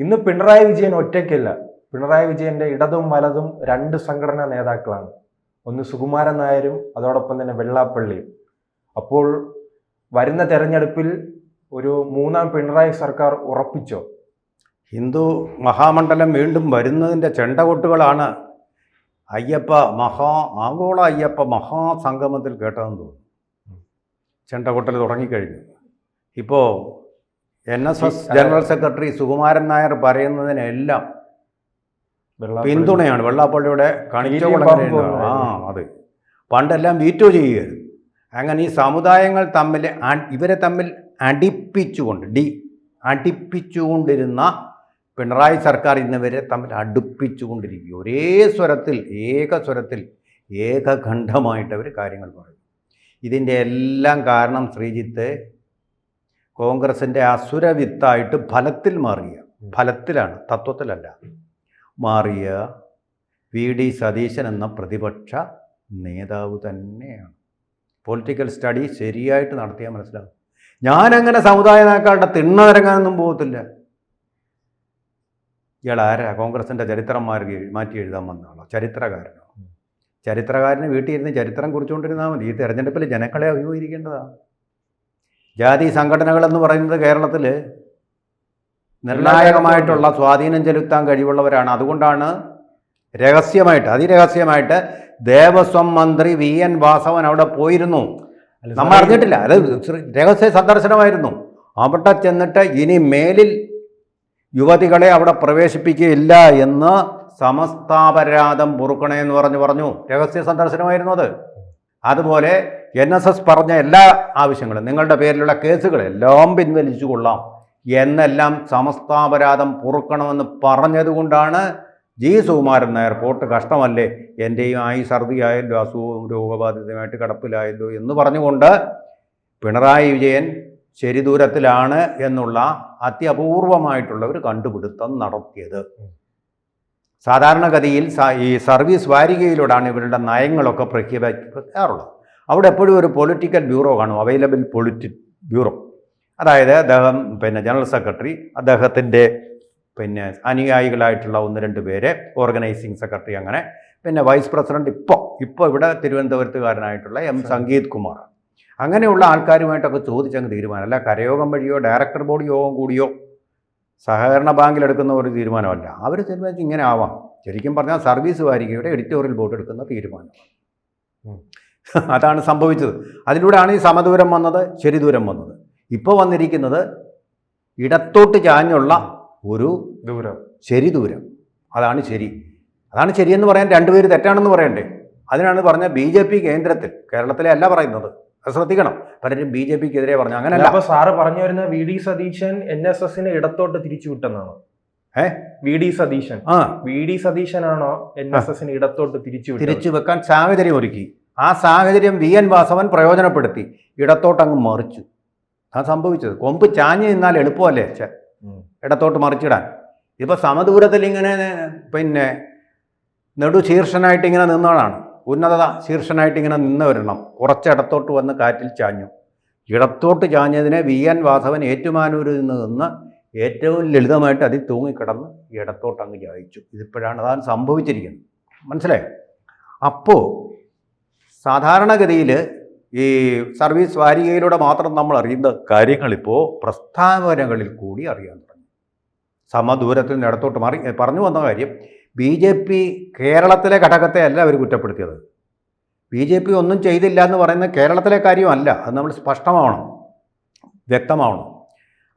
ഇന്ന് പിണറായി വിജയൻ ഒറ്റയ്ക്കല്ല. പിണറായി വിജയന്റെ ഇടതും വലതും രണ്ട് സംഘടനാ നേതാക്കളാണ്. ഒന്ന് സുകുമാരൻ നായരും അതോടൊപ്പം തന്നെ വെള്ളാപ്പള്ളിയും. അപ്പോൾ വരുന്ന തെരഞ്ഞെടുപ്പിൽ ഒരു മൂന്നാം പിണറായി സർക്കാർ ഉറപ്പിച്ചോ? ഹിന്ദു മഹാമണ്ഡലം വീണ്ടും വരുന്നതിൻ്റെ ചെണ്ടകൊട്ടുകളാണ് ആഗോള അയ്യപ്പ മഹാസംഗമത്തിൽ കേട്ടതെന്ന് തോന്നുന്നു. ചെണ്ടകൊട്ടൽ തുടങ്ങിക്കഴിഞ്ഞു. ഇപ്പോൾ NSS general secretary Sukumaran Nair പറയുന്നതിനെല്ലാം പിന്തുണയാണ്. വെള്ളാപ്പള്ളിയുടെ അത് പണ്ടെല്ലാം വീറ്റോ ചെയ്യുകയായിരുന്നു. അങ്ങനെ ഈ സമുദായങ്ങൾ ഇവരെ തമ്മിൽ അടുപ്പിച്ചുകൊണ്ടിരുന്ന പിണറായി സർക്കാർ ഇന്നിവരെ തമ്മിൽ അടുപ്പിച്ചുകൊണ്ടിരിക്കുക. ഒരേ സ്വരത്തിൽ ഏകഖണ്ഡമായിട്ട് അവർ കാര്യങ്ങൾ പറയും. ഇതിൻ്റെ എല്ലാം കാരണം ശ്രീജിത്ത് കോൺഗ്രസിൻ്റെ അസുരവിത്തായിട്ട് ഫലത്തിലാണ്, തത്വത്തിലല്ല, മാറിയ VD സതീശൻ എന്ന പ്രതിപക്ഷ നേതാവ് തന്നെയാണ്. പൊളിറ്റിക്കൽ സ്റ്റഡി ശരിയായിട്ട് നടത്തിയാൽ മനസ്സിലാകും. ഞാനങ്ങനെ സമുദായ നേതാക്കളുടെ തിണ്ണനിറങ്ങാനൊന്നും പോകത്തില്ല. ഇയാളാരാ? കോൺഗ്രസിൻ്റെ ചരിത്രം മാറ്റി എഴുതാൻ വന്നതാണോ? ചരിത്രകാരന് വീട്ടിൽ ഇരുന്ന് ചരിത്രം കുറിച്ചുകൊണ്ടിരുന്നാൽ മതി. ഈ തെരഞ്ഞെടുപ്പിൽ ജനങ്ങളെ അഭിമുഖീകരിക്കേണ്ടതാണ്. ജാതി സംഘടനകളെന്ന് പറയുന്നത് കേരളത്തിൽ നിർണായകമായിട്ടുള്ള സ്വാധീനം ചെലുത്താൻ കഴിവുള്ളവരാണ്. അതുകൊണ്ടാണ് അതിരഹസ്യമായിട്ട് ദേവസ്വം മന്ത്രി VN വാസവൻ അവിടെ പോയിരുന്നു. നമ്മൾ അറിഞ്ഞിട്ടില്ല, അത് രഹസ്യ സന്ദർശനമായിരുന്നു. അവിടെ ചെന്നിട്ട് ഇനി മേലിൽ യുവതികളെ അവിടെ പ്രവേശിപ്പിക്കുകയില്ല എന്ന് സമസ്താപരാധം പൊറുക്കണേ എന്ന് പറഞ്ഞു. രഹസ്യ സന്ദർശനമായിരുന്നു അത്. അതുപോലെ NSS പറഞ്ഞ എല്ലാ ആവശ്യങ്ങളും, നിങ്ങളുടെ പേരിലുള്ള കേസുകളെല്ലാം പിൻവലിച്ചു കൊള്ളാം എന്നെല്ലാം സമസ്താപരാധം പൊറുക്കണമെന്ന് പറഞ്ഞതുകൊണ്ടാണ് സുകുമാരൻ നായർ പോട്ട് കഷ്ടമല്ലേ, എൻ്റെയും ഛർദിയായല്ലോ, അസുഖവും രോഗബാധിതമായിട്ട് കിടപ്പിലായല്ലോ എന്ന് പറഞ്ഞുകൊണ്ട് പിണറായി വിജയൻ ശരിദൂരത്തിലാണ് എന്നുള്ള അത്യപൂർവമായിട്ടുള്ള ഒരു കണ്ടുപിടുത്തം നടത്തിയത്. സാധാരണഗതിയിൽ ഈ സർവീസ് വാരികയിലൂടെയാണ് ഇവരുടെ നയങ്ങളൊക്കെ പ്രഖ്യാപിക്കാറുള്ളത്. അവിടെ എപ്പോഴും ഒരു പൊളിറ്റിക്കൽ ബ്യൂറോ കാണും, അവൈലബിൾ ബ്യൂറോ. അതായത് അദ്ദേഹം ജനറൽ സെക്രട്ടറി, അദ്ദേഹത്തിൻ്റെ അനുയായികളായിട്ടുള്ള 1-2 പേര്, ഓർഗനൈസിങ് സെക്രട്ടറി, അങ്ങനെ വൈസ് പ്രസിഡന്റ് ഇപ്പോൾ ഇവിടെ തിരുവനന്തപുരത്തുകാരനായിട്ടുള്ള സംഗീത് കുമാർ, അങ്ങനെയുള്ള ആൾക്കാരുമായിട്ടൊക്കെ ചോദിച്ചങ്ങ് തീരുമാനം. അല്ല കരയോഗം വഴിയോ ഡയറക്ടർ ബോർഡ് യോഗം കൂടിയോ സഹകരണ ബാങ്കിലെടുക്കുന്ന ഒരു തീരുമാനമല്ല. അവർ തീരുമാനിച്ച് ഇങ്ങനെ ആവാം. ശരിക്കും പറഞ്ഞാൽ സർവീസ് വാരികയുടെ എഡിറ്റോറിയൽ ബോർഡ് എടുക്കുന്ന തീരുമാനമാണ്. അതാണ് സംഭവിച്ചത്. അതിലൂടെയാണ് ഈ സമദൂരം വന്നത്, ശരിദൂരം വന്നത്. ഇപ്പോൾ വന്നിരിക്കുന്നത് ഇടത്തോട്ട് ചാഞ്ഞുള്ള ഒരു ശരിദൂരം. അതാണ് ശരിയെന്ന് പറയാൻ 2 പേര് തെറ്റാണെന്ന് പറയണ്ടേ? അതിനാണ് പറഞ്ഞ BJP കേന്ദ്രത്തിൽ, കേരളത്തിലെ അല്ല പറയുന്നത്, ശ്രദ്ധിക്കണം. പലരും BJPക്കെതിരെ പറഞ്ഞു. അങ്ങനെയല്ല. അപ്പൊ സാറ് പറഞ്ഞു വരുന്ന VD സതീശൻ NSSനെ ഇടത്തോട്ട് തിരിച്ചു വിട്ടെന്നാണോ? VD സതീശനാണോ NSSനെ ഇടത്തോട്ട് തിരിച്ചു വെക്കാൻ സാഹചര്യം ഒരുക്കി. ആ സാഹചര്യം VN വാസവൻ പ്രയോജനപ്പെടുത്തി ഇടത്തോട്ട് അങ്ങ് മറിച്ചു. അത് സംഭവിച്ചത്. കൊമ്പ് ചാഞ്ഞ് നിന്നാൽ എളുപ്പമല്ലേ ഇടത്തോട്ട് മറിച്ചിടാൻ. ഇപ്പോൾ സമദൂരത്തിൽ ഇങ്ങനെ നെടു ശീർഷനായിട്ട് ഇങ്ങനെ നിന്നതാണ്, ഉന്നത ശീർഷനായിട്ട് ഇങ്ങനെ നിന്നവരണം. കുറച്ച് ഇടത്തോട്ട് വന്ന് കാറ്റിൽ ചാഞ്ഞു. ഇടത്തോട്ട് ചാഞ്ഞതിനെ VN വാസവൻ ഏറ്റുമാനൂരിൽ നിന്ന് ഏറ്റവും ലളിതമായിട്ട് അതിൽ തൂങ്ങിക്കിടന്ന് ഇടത്തോട്ട് അങ്ങ് ചായച്ചു. അതാണ് സംഭവിച്ചിരിക്കുന്നത്. മനസ്സിലായോ? അപ്പോൾ സാധാരണഗതിയിൽ ഈ സർവീസ് വാരികയിലൂടെ മാത്രം നമ്മൾ അറിയുന്ന കാര്യങ്ങളിപ്പോൾ പ്രസ്താവനകളിൽ കൂടി അറിയാൻ തുടങ്ങി. സമദൂരത്തിൽ നിന്ന് ഇടത്തോട്ട് മാറി. പറഞ്ഞു വന്ന കാര്യം, BJP കേരളത്തിലെ ഘടകത്തെ അല്ല അവർ കുറ്റപ്പെടുത്തിയത്. BJP ഒന്നും ചെയ്തില്ല എന്ന് പറയുന്ന കേരളത്തിലെ കാര്യമല്ല. അത് നമ്മൾ വ്യക്തമാവണം.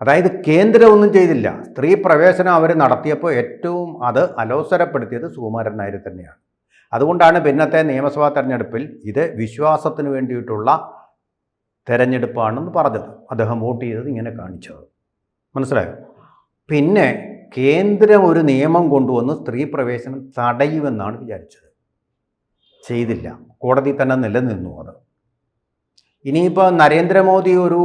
അതായത് കേന്ദ്രം ഒന്നും ചെയ്തില്ല. സ്ത്രീ പ്രവേശനം അവർ നടത്തിയപ്പോൾ ഏറ്റവും അത് അലോസരപ്പെടുത്തിയത് സുകുമാരൻ നായർ തന്നെയാണ്. അതുകൊണ്ടാണ് പിന്നത്തെ നിയമസഭാ തെരഞ്ഞെടുപ്പിൽ ഇത് വിശ്വാസത്തിന് വേണ്ടിയിട്ടുള്ള തെരഞ്ഞെടുപ്പാണെന്ന് പറഞ്ഞത്. അദ്ദേഹം വോട്ട് ചെയ്തത് ഇങ്ങനെ കാണിച്ചത്. മനസ്സിലായോ? പിന്നെ കേന്ദ്രം ഒരു നിയമം കൊണ്ടുവന്ന് സ്ത്രീ പ്രവേശനം തടയുമെന്നാണ് വിചാരിച്ചത്. ചെയ്തില്ല. കോടതി തന്നെ നിലനിന്നു അത്. ഇനിയിപ്പോൾ നരേന്ദ്രമോദി ഒരു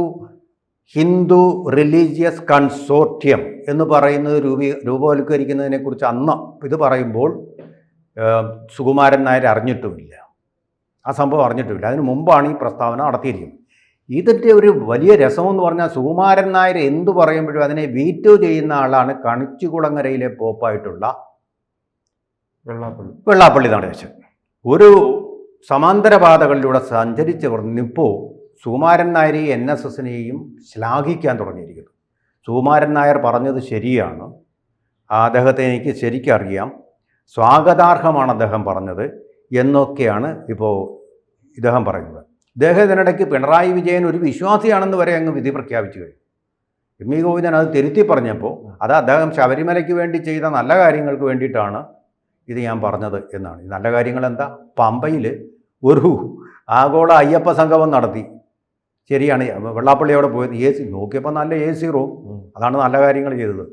ഹിന്ദു റിലീജിയസ് കൺസോർഷ്യം എന്ന് പറയുന്നത് രൂപവൽക്കരിക്കുന്നതിനെക്കുറിച്ച് അന്ന് ഇത് പറയുമ്പോൾ സുകുമാരൻ നായർ അറിഞ്ഞിട്ടുമില്ല. ആ സംഭവം അറിഞ്ഞിട്ടുമില്ല. അതിന് മുമ്പാണ് ഈ പ്രസ്താവന നടത്തിയിരിക്കുന്നത്. ഇതിൻ്റെ ഒരു വലിയ രസമെന്ന് പറഞ്ഞാൽ സുകുമാരൻ നായർ എന്തു പറയുമ്പോഴും അതിനെ വീറ്റോ ചെയ്യുന്ന ആളാണ് കണിച്ചുകുളങ്ങരയിലെ പോപ്പായിട്ടുള്ള വെള്ളാപ്പള്ളി നടേശൻ. ഒരു സമാന്തര പാതകളിലൂടെ സഞ്ചരിച്ച് പറഞ്ഞപ്പോൾ സുകുമാരൻ നായരെ NSSനെയും ശ്ലാഘിക്കാൻ തുടങ്ങിയിരിക്കുന്നു. സുകുമാരൻ നായർ പറഞ്ഞത് ശരിയാണ്, അദ്ദേഹത്തെ എനിക്ക് ശരിക്കറിയാം, സ്വാഗതാർഹമാണ് അദ്ദേഹം പറഞ്ഞത് എന്നൊക്കെയാണ് ഇപ്പോൾ ഇദ്ദേഹം പറയുന്നത്. ഇദ്ദേഹത്തിനിടയ്ക്ക് പിണറായി വിജയൻ ഒരു വിശ്വാസിയാണെന്ന് വരെ അങ്ങ് വിധി പ്രഖ്യാപിച്ചു കഴിഞ്ഞു. എം.വി. ഗോവിന്ദൻ അത് തിരുത്തി പറഞ്ഞപ്പോൾ അത് അദ്ദേഹം ശബരിമലയ്ക്ക് വേണ്ടി ചെയ്ത നല്ല കാര്യങ്ങൾക്ക് വേണ്ടിയിട്ടാണ് ഇത് ഞാൻ പറഞ്ഞത് എന്നാണ്. ഈ നല്ല കാര്യങ്ങൾ എന്താ? പമ്പയിൽ ഒരു ആഗോള അയ്യപ്പ സംഗമം നടത്തി. ശരിയാണ്, വെള്ളാപ്പള്ളിയോടെ പോയത് AC നോക്കിയപ്പോൾ നല്ല AC റൂം, അതാണ് നല്ല കാര്യങ്ങൾ ചെയ്തത്.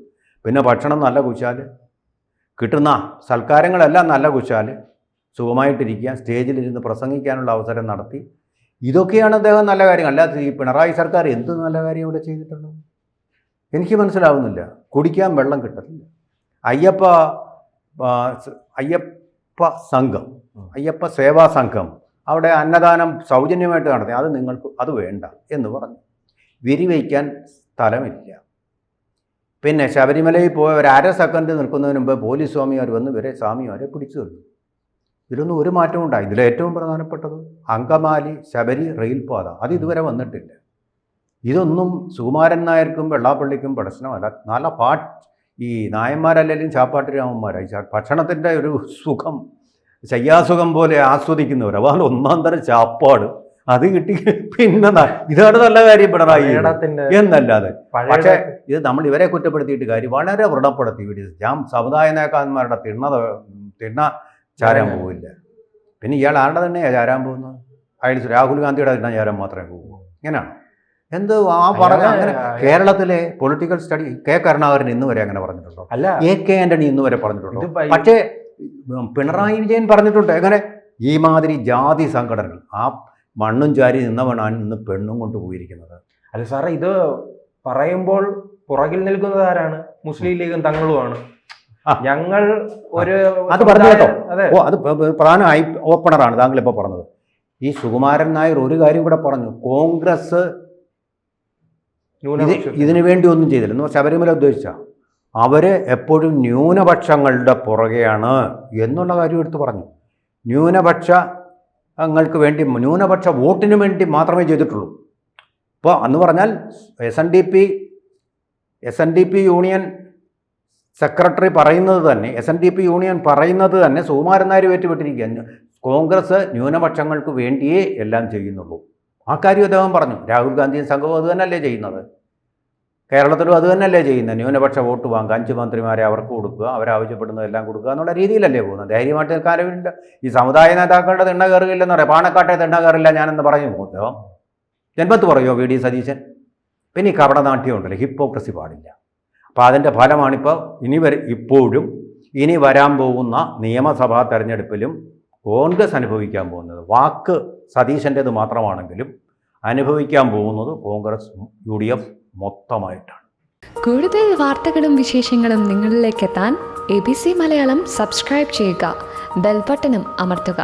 പിന്നെ ഭക്ഷണം നല്ല കുശാല്, കിട്ടുന്ന സൽക്കാരങ്ങളെല്ലാം നല്ല കുശാല്, സുഖമായിട്ടിരിക്കുക, സ്റ്റേജിലിരുന്ന് പ്രസംഗിക്കാനുള്ള അവസരം നടത്തി. ഇതൊക്കെയാണ് അദ്ദേഹം നല്ല കാര്യങ്ങൾ. അല്ലാതെ ഈ പിണറായി സർക്കാർ എന്ത് നല്ല കാര്യം ഇവിടെ ചെയ്തിട്ടുണ്ടോ എനിക്ക് മനസ്സിലാവുന്നില്ല. കുടിക്കാൻ വെള്ളം കിട്ടത്തില്ല. അയ്യപ്പ സംഘം, അയ്യപ്പ സേവാ സംഘം അവിടെ അന്നദാനം സൗജന്യമായിട്ട് നടത്തി. അത് നിങ്ങൾക്ക് അത് വേണ്ട എന്ന് പറഞ്ഞു. വിരിവയ്ക്കാൻ സ്ഥലമില്ല. പിന്നെ ശബരിമലയിൽ പോയ ഒരു 1/2 സെക്കൻഡ് നിൽക്കുന്നതിന് മുമ്പ് പോലീസ് സ്വാമിമാർ വന്ന് സ്വാമിമാരെ പിടിച്ചു തന്നു. ഇതിലൊന്നും ഒരു മാറ്റവും ഉണ്ടായി. ഇതിലേറ്റവും പ്രധാനപ്പെട്ടത് അങ്കമാലി ശബരി റെയിൽപാത, അത് ഇതുവരെ വന്നിട്ടില്ല. ഇതൊന്നും സുകുമാരൻ നായർക്കും വെള്ളാപ്പള്ളിക്കും പ്രശ്നമല്ല. നല്ല ഈ നായന്മാരല്ലെങ്കിലും ചാപ്പാട്ട് രാമന്മാരായി ഭക്ഷണത്തിൻ്റെ ഒരു സുഖം ശയ്യാസുഖം പോലെ ആസ്വദിക്കുന്നവർ. അതുപോലെ ഒന്നാം തരം ചാപ്പാട് അത് കിട്ടി. പിന്നെ ഇതാണ് നല്ല കാര്യം പിണറായി എന്നല്ലാതെ. പക്ഷേ ഇത് നമ്മൾ ഇവരെ കുറ്റപ്പെടുത്തിയിട്ട് കാര്യം വളരെ വ്രണപ്പെടുത്തി. സമുദായ നേതാക്കന്മാരുടെ തിണ്ണ ചാരാൻ പോവില്ല. പിന്നെ ഇയാൾ ആരുടെ തന്നെയാണ് ചാരാൻ പോകുന്നത്? അയാൾ രാഹുൽ ഗാന്ധിയുടെ തിണ്ണ ചാരാൻ മാത്രമേ പോകുള്ളൂ. ഇങ്ങനെയാണ് എന്ത് പറഞ്ഞ. അങ്ങനെ കേരളത്തിലെ പൊളിറ്റിക്കൽ സ്റ്റഡി കെ കരുണാകരൻ ഇന്ന് വരെ അങ്ങനെ പറഞ്ഞിട്ടുണ്ടോ? അല്ല, AK ആന്റണി ഇന്ന് വരെ പറഞ്ഞിട്ടുണ്ടോ? പക്ഷേ പിണറായി വിജയൻ പറഞ്ഞിട്ടുണ്ട്. എങ്ങനെ? ഈ മാതിരി ജാതി സംഘടനകൾ ആ മണ്ണും ചാരി നിന്നവനാണ് ഇന്ന് പെണ്ണും കൊണ്ട് പോയിരിക്കുന്നത്. അല്ല സാറേ, ഇത് പറയുമ്പോൾ പുറകിൽ നിൽക്കുന്നത് ആരാണ്? മുസ്ലിം ലീഗും തങ്ങളുമാണ്. ഞങ്ങൾ ഒരു അത് പറഞ്ഞു കേട്ടോ. അത് പ്രധാനമായി ഓപ്പണറാണ് താങ്കൾ ഇപ്പോൾ പറഞ്ഞത്. ഈ സുകുമാരൻ നായർ ഒരു കാര്യം കൂടെ പറഞ്ഞു. കോൺഗ്രസ് ഇതിനു വേണ്ടി ഒന്നും ചെയ്തില്ല. ശബരിമല ഉദ്ദേശിച്ച അവർ എപ്പോഴും ന്യൂനപക്ഷങ്ങളുടെ പുറകെയാണ് എന്നുള്ള കാര്യം എടുത്ത് പറഞ്ഞു. ന്യൂനപക്ഷങ്ങൾക്ക് വേണ്ടി, ന്യൂനപക്ഷ വോട്ടിന് വേണ്ടി മാത്രമേ ചെയ്തിട്ടുള്ളൂ. ഇപ്പോൾ അന്ന് പറഞ്ഞാൽ SNDP യൂണിയൻ സെക്രട്ടറി പറയുന്നത് തന്നെ, SNDP യൂണിയൻ പറയുന്നത് തന്നെ സുകുമാരൻ നായർ ഏറ്റുപെട്ടിരിക്കുക. കോൺഗ്രസ് ന്യൂനപക്ഷങ്ങൾക്ക് വേണ്ടിയേ എല്ലാം ചെയ്യുന്നുള്ളൂ. ആ കാര്യം അദ്ദേഹം പറഞ്ഞു. രാഹുൽ ഗാന്ധിയും സംഘവും അത് തന്നെയല്ലേ ചെയ്യുന്നത്. കേരളത്തിലും അത് തന്നെയല്ലേ ചെയ്യുന്നത്. ന്യൂനപക്ഷ വോട്ട് വാങ്ങുക, 5 മന്ത്രിമാരെ അവർക്ക് കൊടുക്കുക, അവരാവശ്യപ്പെടുന്നതെല്ലാം കൊടുക്കുക എന്നുള്ള രീതിയിലല്ലേ പോകുന്നത്. ധൈര്യമായിട്ട് നിൽക്കാനില്ല. ഈ സമുദായ നേതാക്കളുടെ തിണ്ണ കയറുകയില്ലെന്ന് പറയാം. പാണക്കാട്ടെ തിണ്ണ കയറില്ല ഞാനെന്ന് പറഞ്ഞു പോകുന്നത് ജന്മത്ത് പറയുമോ VD സതീശൻ? പിന്നെ ഈ കപടനാട്യം ഉണ്ടല്ലോ, ഹിപ്പോക്രസി പാടില്ല. അപ്പോൾ അതിൻ്റെ ഫലമാണിപ്പോൾ ഇനി വരാൻ പോകുന്ന നിയമസഭാ തെരഞ്ഞെടുപ്പിലും കോൺഗ്രസ് അനുഭവിക്കാൻ പോകുന്നത്. വാക്ക് സതീശൻ്റേത് മാത്രമാണെങ്കിലും അനുഭവിക്കാൻ പോകുന്നത് കോൺഗ്രസ് UDF മൊത്തമായിട്ടാണ്. കൂടുതൽ വാർത്തകളും വിശേഷങ്ങളും നിങ്ങളിലേക്ക് എത്താൻ ABC മലയാളം സബ്സ്ക്രൈബ് ചെയ്യുക, ബെൽ ബട്ടണും അമർത്തുക.